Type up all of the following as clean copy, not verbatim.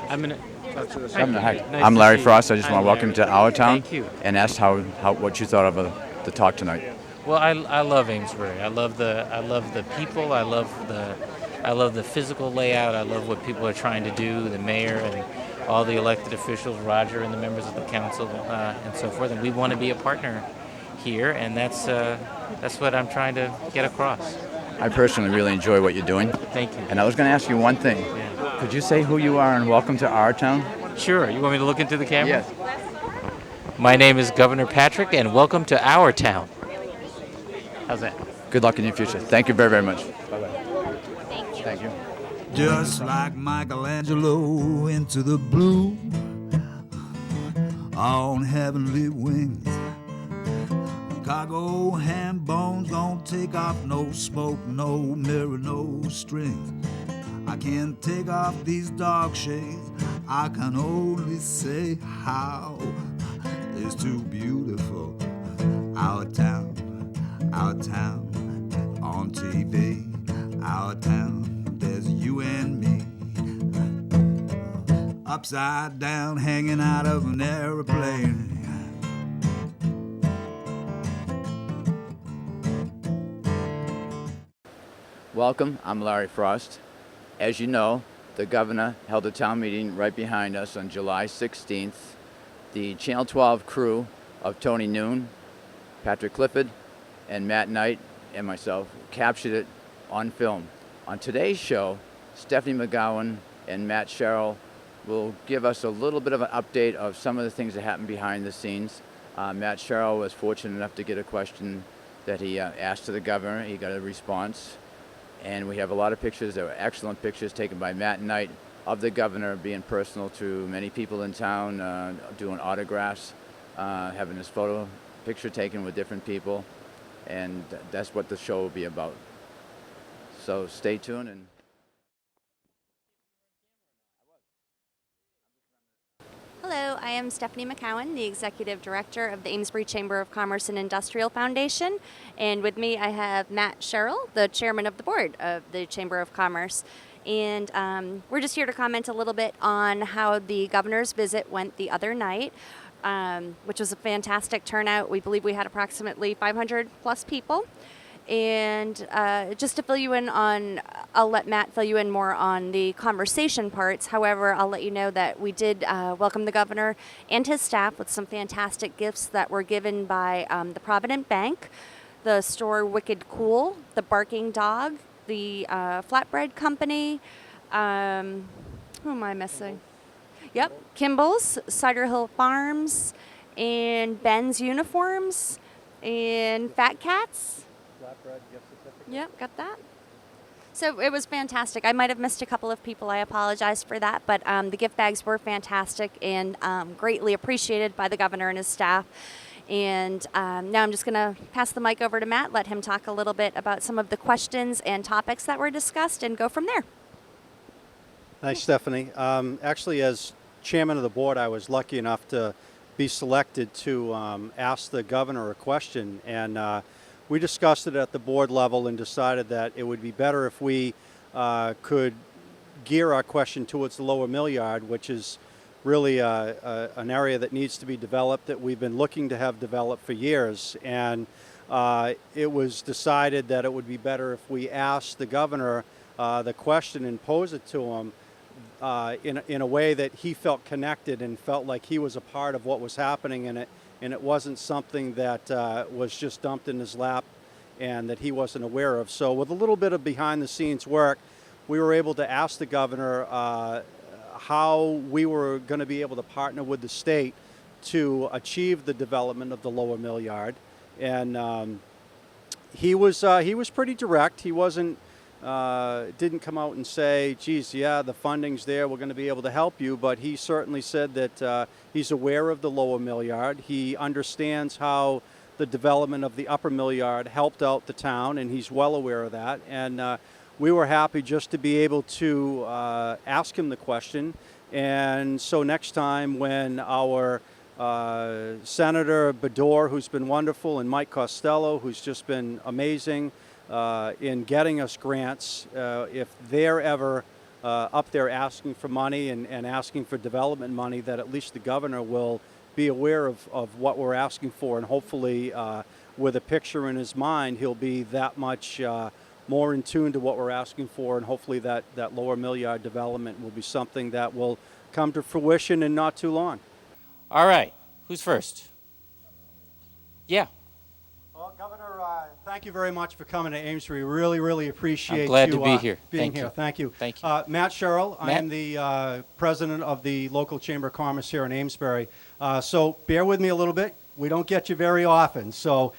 I'm gonna. Governor, hi. Nice I'm to Larry see you. Frost. I just Hi, want to welcome you Larry. to our town. Thank you. And ask how what you thought of the talk tonight. Well, I love Amesbury. I love the people. I love the physical layout. I love what people are trying to do. The mayor and all the elected officials, Roger and the members of the council, and so forth. And we want to be a partner here, and that's what I'm trying to get across. I personally really enjoy what you're doing. Thank you. And I was going to ask you one thing. Yeah. Could you say who you are and welcome to our town? Sure. You want me to look into the camera? Yes. My name is Governor Patrick, and welcome to our town. How's that? Good luck in your future. Thank you very, very much. Bye-bye. Thank you. Just like Michelangelo into the blue on heavenly wings. Cargo hand bones don't take off, no smoke, no mirror, no strings. I can't take off these dark shades. I can only say how it's too beautiful. Our town on TV. Our town, there's you and me. Upside down, hanging out of an airplane. Welcome. I'm Larry Frost. As you know, the governor held a town meeting right behind us on July 16th. The Channel 12 crew of Tony Noon, Patrick Clifford, and Matt Knight and myself captured it on film. On today's show, Stefanie McCowan and Matt Sherrill will give us a little bit of an update of some of the things that happened behind the scenes. Matt Sherrill was fortunate enough to get a question that he asked to the governor. He got a response. And we have a lot of pictures. There were excellent pictures taken by Matt Knight of the governor, being personal to many people in town, doing autographs, having his picture taken with different people. And that's what the show will be about. So stay tuned. And Hello, I am Stefanie McCowan, the Executive Director of the Amesbury Chamber of Commerce and Industrial Foundation. And with me I have Matt Sherrill, the Chairman of the Board of the Chamber of Commerce. And we're just here to comment a little bit on how the governor's visit went the other night, which was a fantastic turnout. We believe we had approximately 500 plus people. And just to fill you in on, I'll let Matt fill you in more on the conversation parts. However, I'll let you know that we did welcome the governor and his staff with some fantastic gifts that were given by the Provident Bank, the store Wicked Cool, the Barking Dog, the Flatbread Company. Who am I missing? Yep, Kimball's, Cider Hill Farms, and Ben's Uniforms, and Fat Cats. Yep, got that. So it was fantastic. I might have missed a couple of people. I apologize for that. But the gift bags were fantastic and greatly appreciated by the governor and his staff. And now I'm just going to pass the mic over to Matt, let him talk a little bit about some of the questions and topics that were discussed and go from there. Thanks, Stephanie. Actually, as chairman of the board, I was lucky enough to be selected to ask the governor a question. And we discussed it at the board level and decided that it would be better if we could gear our question towards the lower millard, which is really an area that needs to be developed, that we've been looking to have developed for years. And it was decided that it would be better if we asked the governor the question and pose it to him in a way that he felt connected and felt like he was a part of what was happening in it. And it wasn't something that was just dumped in his lap and that he wasn't aware of. So with a little bit of behind-the-scenes work, we were able to ask the governor how we were going to be able to partner with the state to achieve the development of the lower mill yard. And he was pretty direct. He wasn't didn't come out and say, geez, yeah, the funding's there, we're going to be able to help you, but he certainly said that he's aware of the lower mill yard. He understands how the development of the upper mill yard helped out the town, and he's well aware of that. And we were happy just to be able to ask him the question. And so next time when our Senator Bador, who's been wonderful, and Mike Costello, who's just been amazing, in getting us grants, if they're ever up there asking for money and asking for development money, that at least the governor will be aware of what we're asking for, and hopefully with a picture in his mind, he'll be that much more in tune to what we're asking for, and hopefully that lower millard development will be something that will come to fruition in not too long. All right, who's first? Yeah. Well, Governor, thank you very much for coming to Amesbury. Really, really appreciate I'm glad you to be here. being Thank here. you. Thank you. Thank you. Matt Sherrill. I Matt? am the president of the local Chamber of Commerce here in Amesbury. So bear with me a little bit. We don't get you very often. So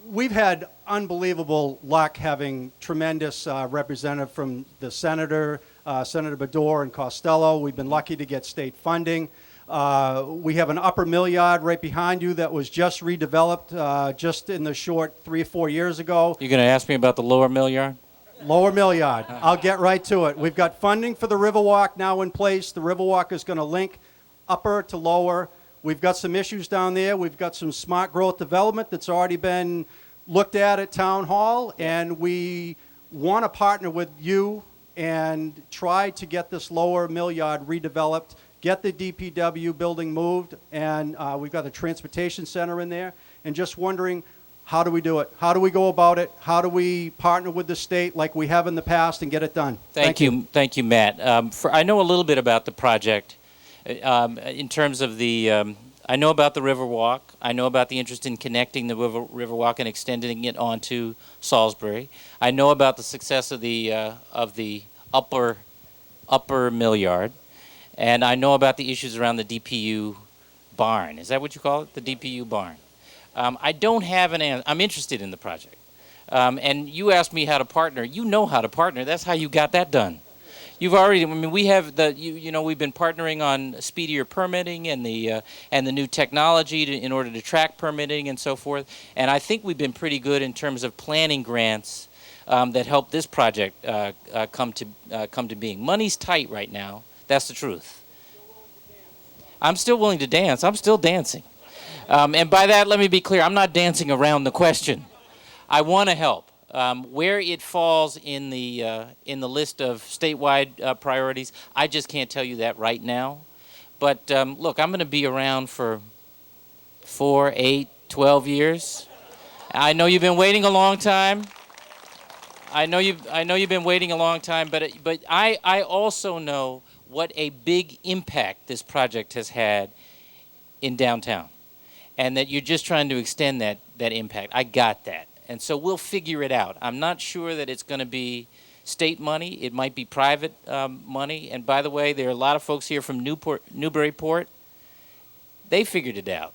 we've had unbelievable luck having tremendous representative from the Senator Bador and Costello. We've been lucky to get state funding. We have an upper millard right behind you that was just redeveloped just in the short 3 or 4 years ago. You're going to ask me about the lower millard? Lower millard. I'll get right to it. We've got funding for the Riverwalk now in place. The Riverwalk is going to link upper to lower. We've got some issues down there. We've got some smart growth development that's already been looked at Town Hall, and we want to partner with you and try to get this lower millard redeveloped, get the DPW building moved, and we've got a transportation center in there, and just wondering, how do we do it? How do we go about it? How do we partner with the state like we have in the past and get it done? Thank you, Matt. I know a little bit about the project in terms of the, I know about the Riverwalk. I know about the interest in connecting the Riverwalk and extending it onto Salisbury. I know about the success of the upper millard. And I know about the issues around the DPU barn. Is that what you call it? The DPU barn. I don't have an answer. I'm interested in the project. And you asked me how to partner. You know how to partner. That's how you got that done. You've already, I mean, we have we've been partnering on speedier permitting and the new technology in order to track permitting and so forth. And I think we've been pretty good in terms of planning grants that help this project come to being. Money's tight right now. That's the truth. I'm still willing to dance. I'm still dancing. And by that, let me be clear. I'm not dancing around the question. I want to help. Where it falls in the list of statewide priorities, I just can't tell you that right now. But look, I'm going to be around for 4, 8, 12 years. I know you've been waiting a long time. I know you've been waiting a long time, but I also know what a big impact this project has had in downtown, and that you're just trying to extend that impact. I got that. And so we'll figure it out. I'm not sure that it's going to be state money. It might be private money. And by the way, there are a lot of folks here from Newburyport. They figured it out,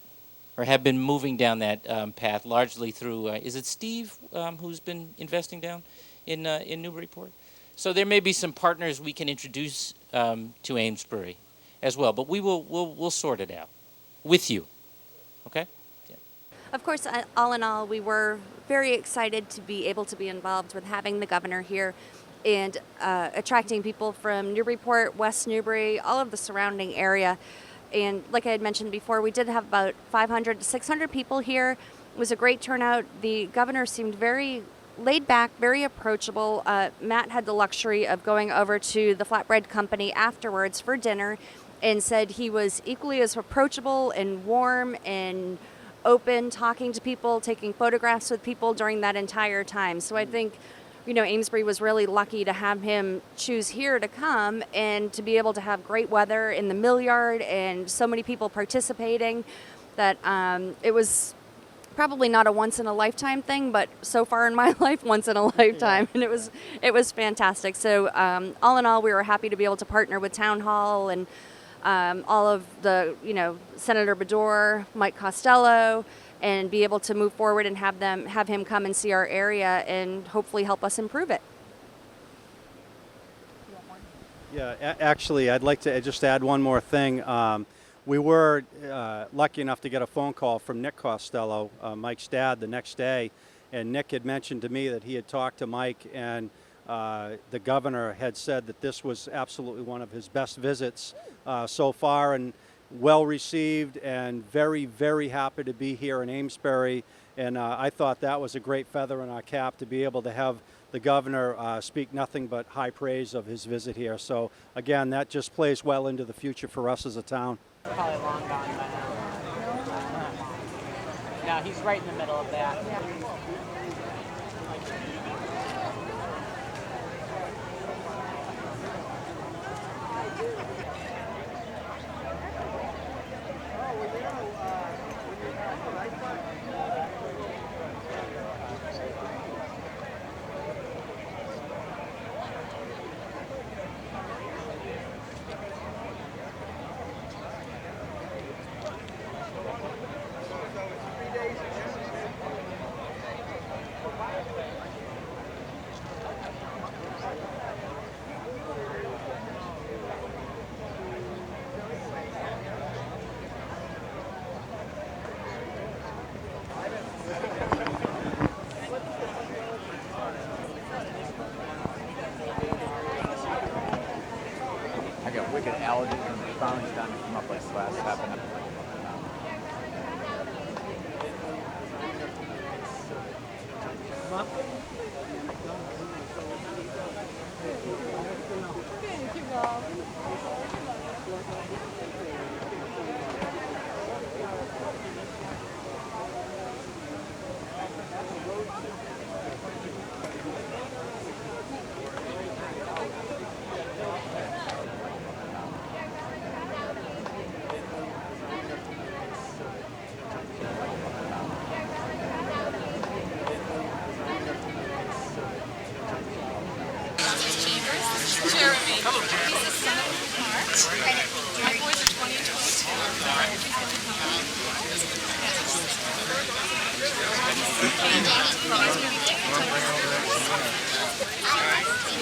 or have been moving down that path largely through, is it Steve who's been investing down in Newburyport? So there may be some partners we can introduce to Amesbury as well. But we'll sort it out with you. Okay? Yeah. Of course, all in all, we were very excited to be able to be involved with having the governor here and attracting people from Newburyport, West Newbury, all of the surrounding area. And like I had mentioned before, we did have about 500 to 600 people here. It was a great turnout. The governor seemed very laid back, very approachable. Matt had the luxury of going over to the Flatbread Company afterwards for dinner and said he was equally as approachable and warm and open, talking to people, taking photographs with people during that entire time. So I think, Amesbury was really lucky to have him choose here to come and to be able to have great weather in the millard and so many people participating that it was probably not a once in a lifetime thing, but so far in my life, once in a lifetime. Yeah. And it was fantastic. So all in all, we were happy to be able to partner with Town Hall and all of the, Senator Bador, Mike Costello, and be able to move forward and have him come and see our area and hopefully help us improve it. Yeah, actually, I'd like to just add one more thing. We were lucky enough to get a phone call from Nick Costello, Mike's dad, the next day, and Nick had mentioned to me that he had talked to Mike, and the governor had said that this was absolutely one of his best visits so far, and well received, and very, very happy to be here in Amesbury. And I thought that was a great feather in our cap to be able to have the governor speak nothing but high praise of his visit here. So again, that just plays well into the future for us as a town. Probably long gone by now. No, he's right in the middle of that. I got wicked allergies and the finally starting to come up like last happened.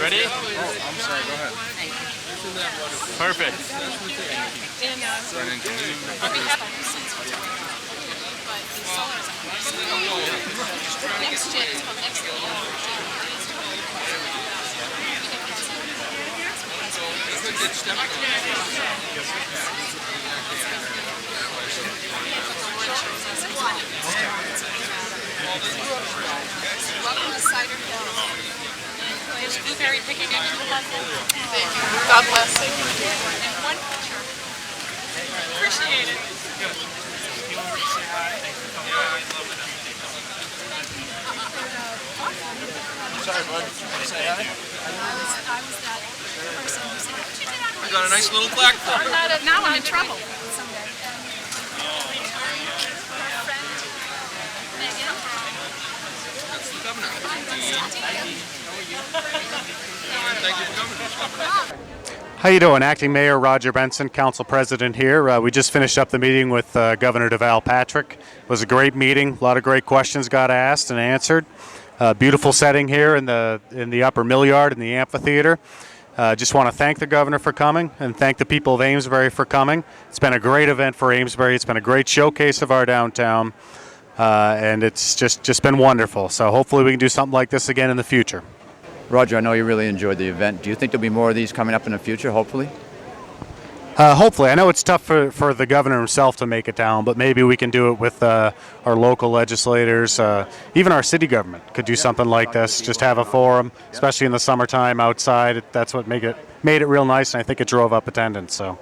Ready? Oh, I'm sorry, go ahead. Perfect. Welcome to Cider Hill. There's blueberry picking next to London. Thank you. God bless. And one picture. Appreciate it. Sorry, bud. Say hi. I was that person who said, "What you did on I got a nice little plaque for you. Now I'm in trouble. Someday. Megan. That's the governor. Thank you for coming. How you doing? Acting Mayor Roger Benson, Council President here. We just finished up the meeting with Governor Deval Patrick. It was a great meeting. A lot of great questions got asked and answered. Beautiful setting here in the upper millard in the amphitheater. Just want to thank the governor for coming and thank the people of Amesbury for coming. It's been a great event for Amesbury. It's been a great showcase of our downtown, and it's just been wonderful. So hopefully we can do something like this again in the future. Roger, I know you really enjoyed the event. Do you think there'll be more of these coming up in the future, hopefully? Hopefully. I know it's tough for the governor himself to make it down, but maybe we can do it with our local legislators. Even our city government could do something like this, just have a forum, especially in the summertime outside. That's what made it real nice, and I think it drove up attendance. So.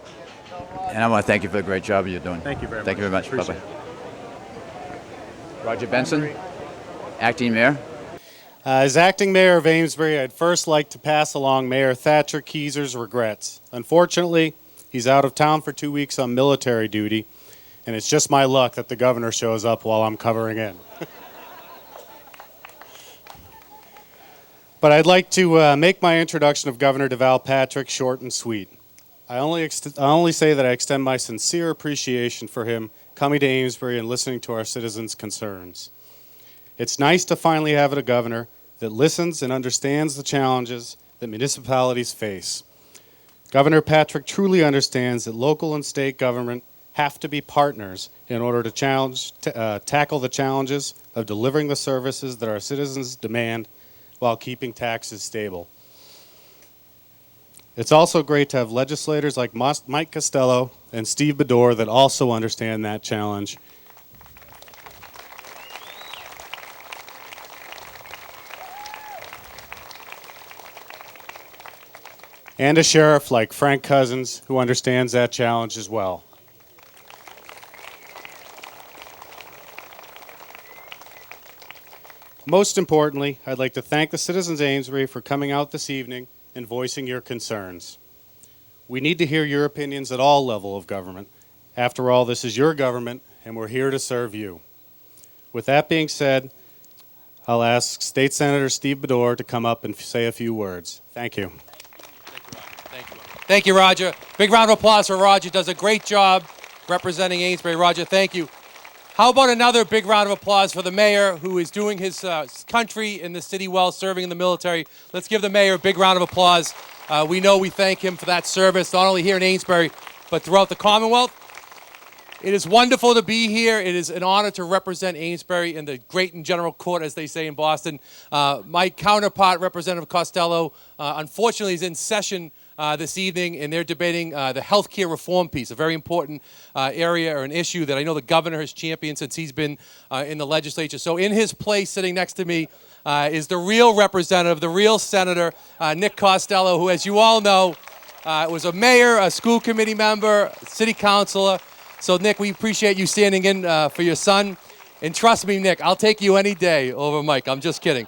And I want to thank you for the great job you're doing. Thank you very much. Thank you very much. Appreciate Bye-bye. Roger Benson, Acting Mayor. As acting mayor of Amesbury, I'd first like to pass along Mayor Thatcher Keyser's regrets. Unfortunately, he's out of town for 2 weeks on military duty, and it's just my luck that the governor shows up while I'm covering in. But I'd like to make my introduction of Governor Deval Patrick short and sweet. I only say that I extend my sincere appreciation for him coming to Amesbury and listening to our citizens' concerns. It's nice to finally have a governor that listens and understands the challenges that municipalities face. Governor Patrick truly understands that local and state government have to be partners in order to tackle the challenges of delivering the services that our citizens demand while keeping taxes stable. It's also great to have legislators like Mike Costello and Steve Bedore that also understand that challenge. and a sheriff like Frank Cousins who understands that challenge as well. Most importantly, I'd like to thank the citizens of Amesbury for coming out this evening and voicing your concerns. We need to hear your opinions at all levels of government. After all, this is your government, and we're here to serve you. With that being said, I'll ask State Senator Steve Bedore to come up and say a few words. Thank you. Thank you, Roger. Big round of applause for Roger. Does a great job representing Amesbury. Roger, thank you. How about another big round of applause for the mayor who is doing his country and the city well, serving in the military. Let's give the mayor a big round of applause. We thank him for that service, not only here in Amesbury, but throughout the Commonwealth. It is wonderful to be here. It is an honor to represent Amesbury in the great and general court, as they say in Boston. My counterpart, Representative Costello, unfortunately is in session this evening, and they're debating the health care reform piece, a very important area or an issue that I know the governor has championed since he's been in the legislature. So in his place, sitting next to me, is the real representative, the real senator, Nick Costello, who, as you all know, was a mayor, a school committee member, city councilor. So, Nick, we appreciate you standing in for your son. And trust me, Nick, I'll take you any day over Mike. I'm just kidding.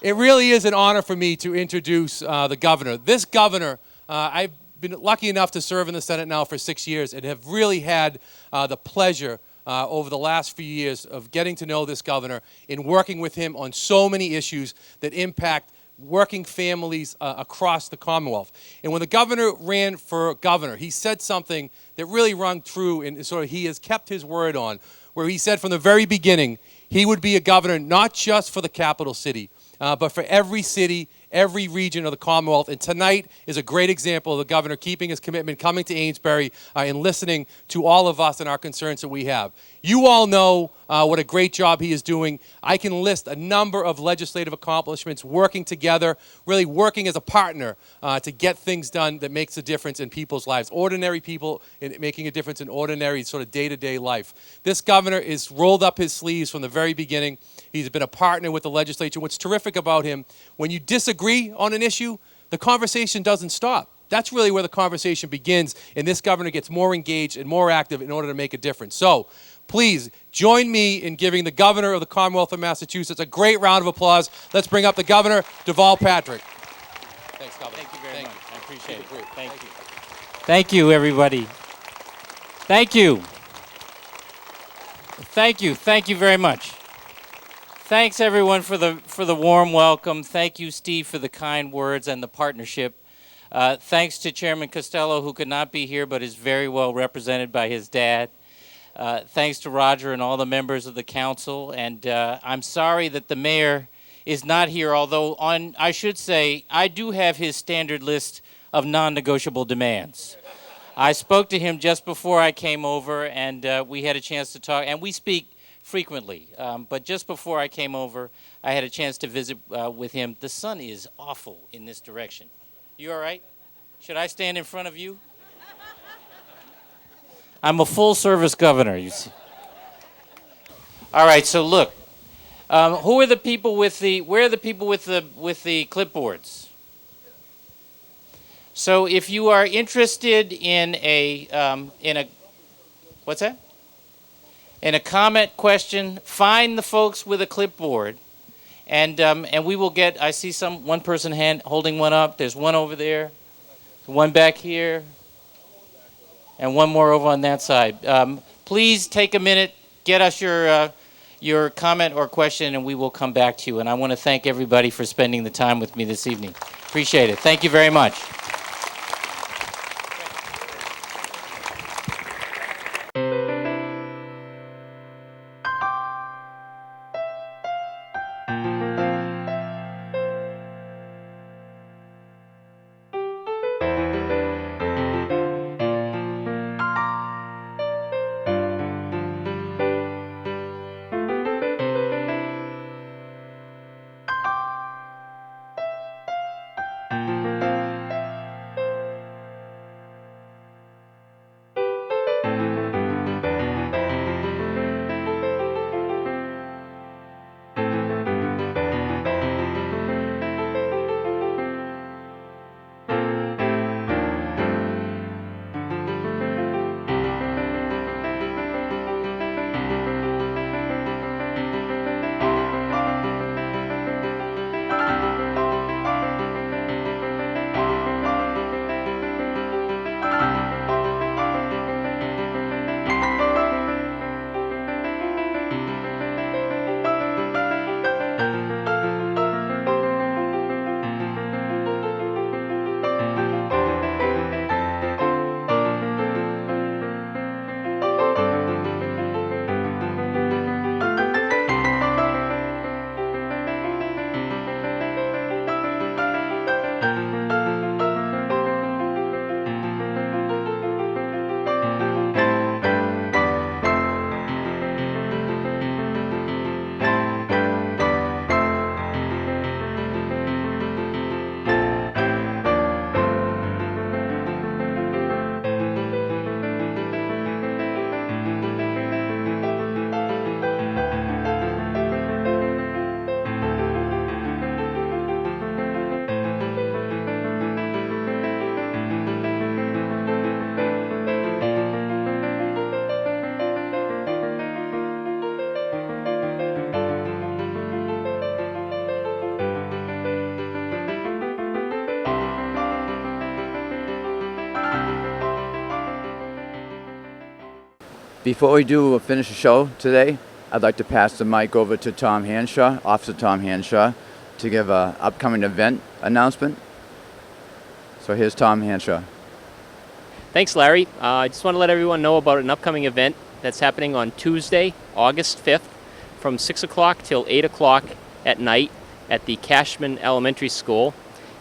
It really is an honor for me to introduce the governor. This governor, I've been lucky enough to serve in the Senate now for 6 years and have really had the pleasure over the last few years of getting to know this governor and working with him on so many issues that impact working families across the Commonwealth. And when the governor ran for governor, he said something that really rung true and sort of he has kept his word on, where he said from the very beginning he would be a governor not just for the capital city, but for every city, every region of the Commonwealth. And tonight is a great example of the governor keeping his commitment, coming to Amesbury, and listening to all of us and our concerns that we have. You all know what a great job he is doing. I can list a number of legislative accomplishments, working together, really working as a partner to get things done that makes a difference in people's lives. Ordinary people making a difference in ordinary sort of day-to-day life. This governor is rolled up his sleeves from the very beginning. He's been a partner with the legislature. What's terrific about him, when you disagree on an issue, the conversation doesn't stop. That's really where the conversation begins, and this governor gets more engaged and more active in order to make a difference. So, please join me in giving the governor of the Commonwealth of Massachusetts a great round of applause. Let's bring up the governor, Deval Patrick. Thanks, Governor. Thank you very much. I appreciate it. Thank you. Thank you, everybody. Thank you. Thank you. Thank you very much. Thanks, everyone, for the warm welcome. Thank you, Steve, for the kind words and the partnership. Thanks to Chairman Costello, who could not be here but is very well represented by his dad. Thanks to Roger and all the members of the council. And I'm sorry that the mayor is not here, although I should say I do have his standard list of non-negotiable demands. I spoke to him just before I came over, and we had a chance to talk, and we speak frequently. But just before I came over, I had a chance to visit with him. The sun is awful in this direction. You all right? Should I stand in front of you? I'm a full-service governor, you see. All right, so look. Who are the people with the? Where are the people with the clipboards? So, if you are interested in a what's that? In a comment question, find the folks with a clipboard, and we will get. I see one person holding one up. There's one over there, one back here, and one more over on that side. Please take a minute, get us your comment or question, and we will come back to you. And I want to thank everybody for spending the time with me this evening. Appreciate it. Thank you very much. Before we do finish the show today, I'd like to pass the mic over to Tom Hanshaw, Officer Tom Hanshaw, to give an upcoming event announcement. So here's Tom Hanshaw. Thanks, Larry. I just want to let everyone know about an upcoming event that's happening on Tuesday, August 5th, from 6 o'clock till 8 o'clock at night at the Cashman Elementary School.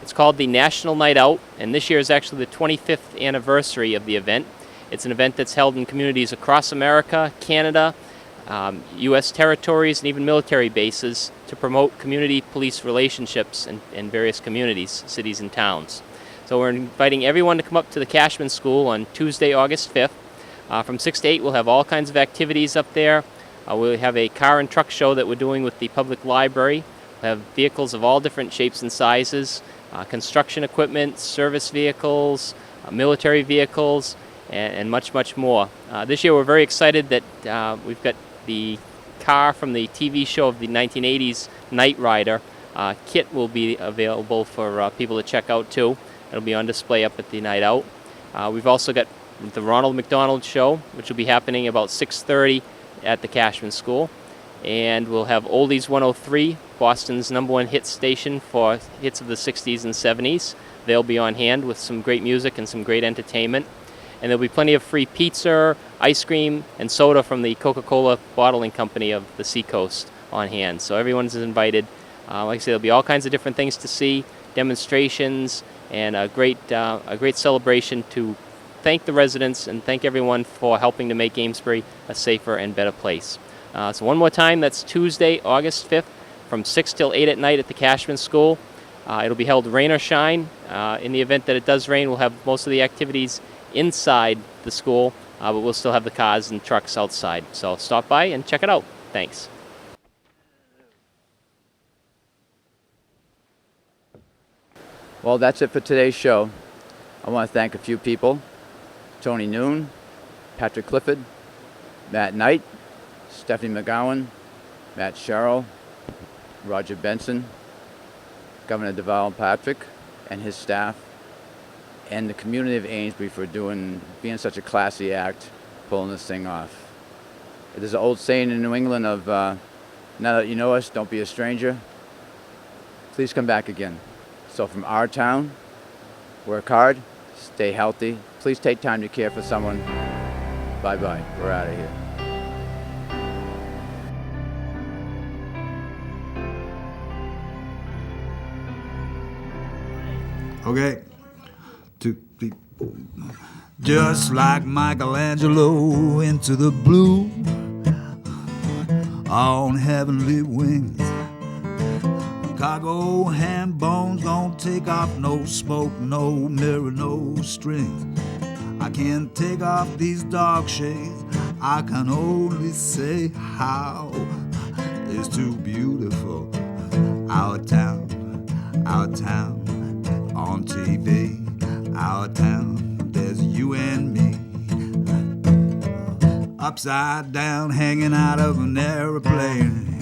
It's called the National Night Out, and this year is actually the 25th anniversary of the event. It's an event that's held in communities across America, Canada, U.S. territories, and even military bases to promote community police relationships in various communities, cities, and towns. So we're inviting everyone to come up to the Cashman School on Tuesday, August 5th. From 6 to 8, we'll have all kinds of activities up there. We'll have a car and truck show that we're doing with the public library. We'll have vehicles of all different shapes and sizes, construction equipment, service vehicles, military vehicles, and much, much more. This year we're very excited that we've got the car from the TV show of the 1980s, Knight Rider. Kit will be available for people to check out too. It'll be on display up at the Night Out. We've also got the Ronald McDonald Show, which will be happening about 6:30 at the Cashman School. And we'll have Oldies 103, Boston's #1 hit station for hits of the 60s and 70s. They'll be on hand with some great music and some great entertainment. And there'll be plenty of free pizza, ice cream, and soda from the Coca-Cola bottling company of the Seacoast on hand. So everyone's invited. Like I say, there'll be all kinds of different things to see, demonstrations, and a great celebration to thank the residents and thank everyone for helping to make Amesbury a safer and better place. So one more time, that's Tuesday, August 5th, from 6 till 8 at night at the Cashman School. It'll be held rain or shine. In the event that it does rain, we'll have most of the activities inside the school, but we'll still have the cars and trucks outside. So stop by and check it out. Thanks. Well, that's it for today's show. I want to thank a few people: Tony Noon, Patrick Clifford, Matt Knight, Stefanie McCowan, Matt Sherrill, Roger Benson, Governor Deval Patrick and his staff, and the community of Amesbury for being such a classy act, pulling this thing off. There's an old saying in New England of, now that you know us, don't be a stranger. Please come back again. So from our town, work hard, stay healthy. Please take time to care for someone. Bye-bye. We're out of here. Okay. Just like Michelangelo into the blue on heavenly wings. Cargo hand bones don't take off, no smoke, no mirror, no strings. I can't take off these dark shades. I can only say how it's too beautiful. Our town on TV. Our town, there's you and me. Upside down, hanging out of an airplane.